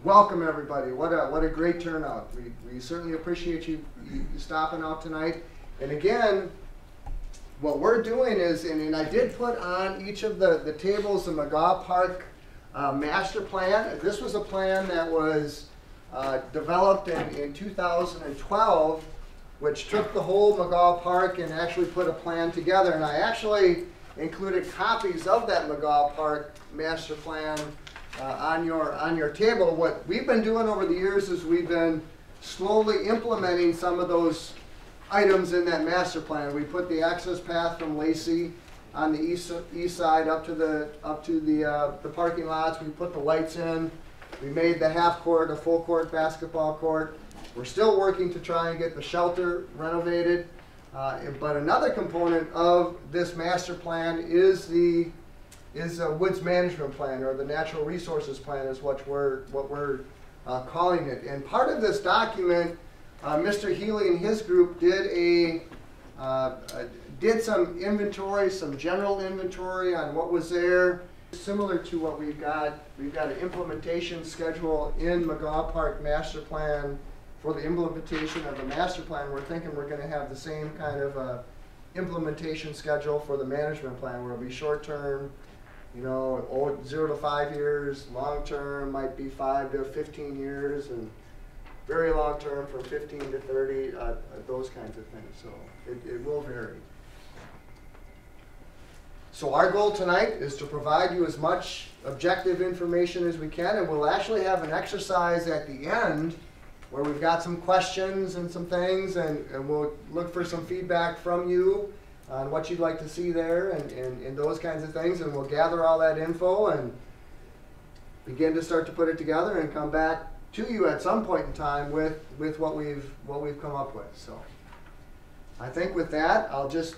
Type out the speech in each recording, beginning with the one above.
Welcome everybody. What a great turnout. We certainly appreciate you stopping out tonight. And again, what we're doing is, and I did put on each of the tables the McGaw Park Master Plan. This was a plan that was developed in 2012, which took the whole McGaw Park and actually put a plan together. And I actually included copies of that McGaw Park Master Plan on your table. What we've been doing over the years is we've been slowly implementing some of those items in that master plan. We put the access path from Lacey on the east side up to the parking lots. We put the lights in. We made the half court a full court basketball court. We're still working to try and get the shelter renovated. But another component of this master plan is a woods management plan, or the natural resources plan is what we're calling it. And part of this document, Mr. Healy and his group did some inventory, some general inventory on what was there. Similar to what we've got an implementation schedule in McGaw Park Master Plan. For the implementation of the master plan, we're thinking we're going to have the same kind of implementation schedule for the management plan, where it'll be short term, 0 to 5 years, long term might be 5 to 15 years, and very long term from 15 to 30, those kinds of things. So it will vary. So our goal tonight is to provide you as much objective information as we can, and we'll actually have an exercise at the end where we've got some questions and some things, and we'll look for some feedback from you on what you'd like to see there and those kinds of things, and we'll gather all that info and begin to start to put it together and come back to you at some point in time with what we've come up with. So I think with that, I'll just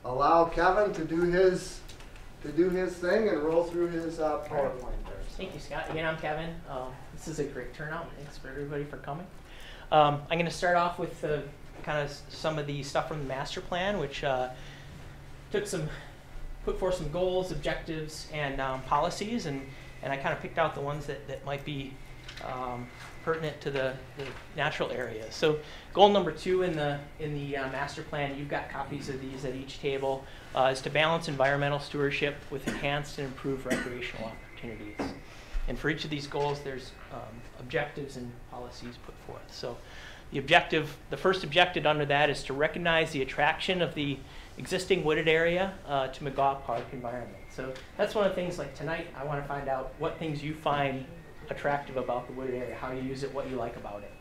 allow Kevin to do his thing and roll through his PowerPoint there. Thank you, Scott. Again, I'm Kevin. This is a great turnout. Thanks for everybody for coming. I'm going to start off with kind of some of the stuff from the master plan, which put forth some goals, objectives, and policies, and I kind of picked out the ones that might be pertinent to the natural areas. So goal number 2 in the master plan, you've got copies of these at each table, is to balance environmental stewardship with enhanced and improved recreational opportunities. And for each of these goals, there's objectives and policies put forth. So the first objective under that is to recognize the attraction of the existing wooded area to McGaw Park environment. So that's one of the things, like tonight, I want to find out what things you find attractive about the wooded area, how you use it, what you like about it.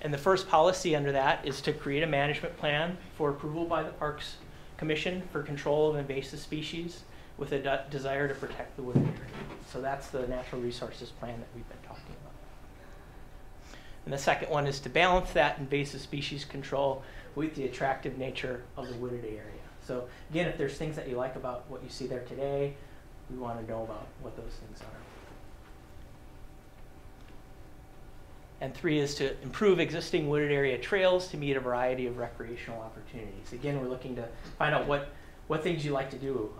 And the first policy under that is to create a management plan for approval by the Parks Commission for control of invasive species with a desire to protect the wooded area. So that's the natural resources plan that we've been talking about. And the second one is to balance that invasive species control with the attractive nature of the wooded area. So again, if there's things that you like about what you see there today, we want to know about what those things are. And 3 is to improve existing wooded area trails to meet a variety of recreational opportunities. Again, we're looking to find out what things you like to do,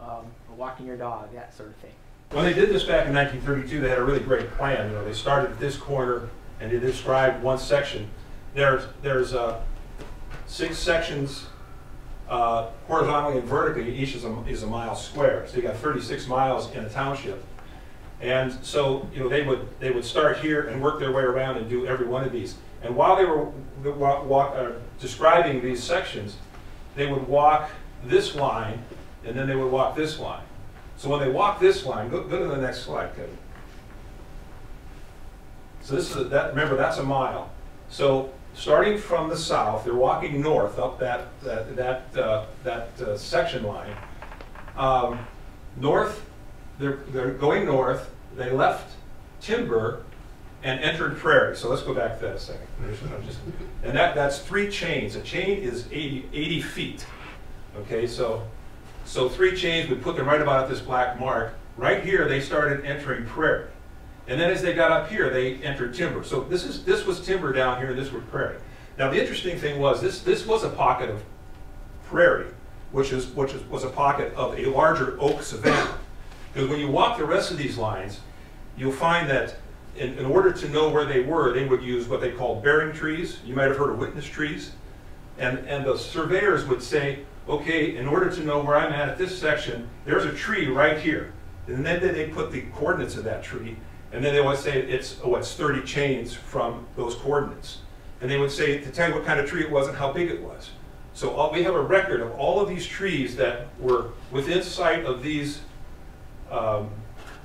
walking your dog, that sort of thing. When they did this back in 1932, they had a really great plan. They started at this corner and they described one section. There's 6 sections horizontally and vertically. Each is a mile square. So you got 36 miles in a township. And so they would start here and work their way around and do every one of these. And while they were describing these sections, they would walk this line, and then they would walk this line. So when they walk this line, go to the next slide, Kevin. So this is remember, that's a mile. So starting from the south, they're walking north up that section line. North, they're going north. They left timber and entered prairie. So let's go back to that a second. And that's 3 chains. A chain is 80 feet. Okay, so 3 chains, we put them right about at this black mark. Right here, they started entering prairie. And then as they got up here, they entered timber. So this was timber down here, and this was prairie. Now the interesting thing was, this was a pocket of prairie, which was a pocket of a larger oak savanna. Because when you walk the rest of these lines, you'll find that in order to know where they were, they would use what they call bearing trees. You might have heard of witness trees. And the surveyors would say, okay, in order to know where I'm at this section, there's a tree right here. And then they put the coordinates of that tree, and then they would say it's 30 chains from those coordinates. And they would say to tell you what kind of tree it was and how big it was. So we have a record of all of these trees that were within sight of these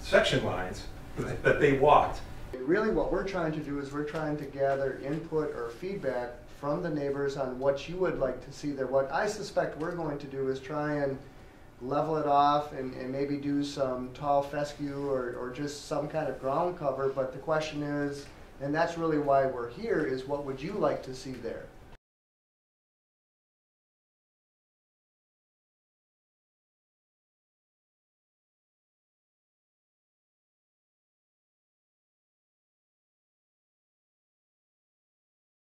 section lines that they walked. Really what we're trying to do is we're trying to gather input or feedback from the neighbors on what you would like to see there. What I suspect we're going to do is try and level it off and maybe do some tall fescue or just some kind of ground cover. But the question is, and that's really why we're here, is what would you like to see there?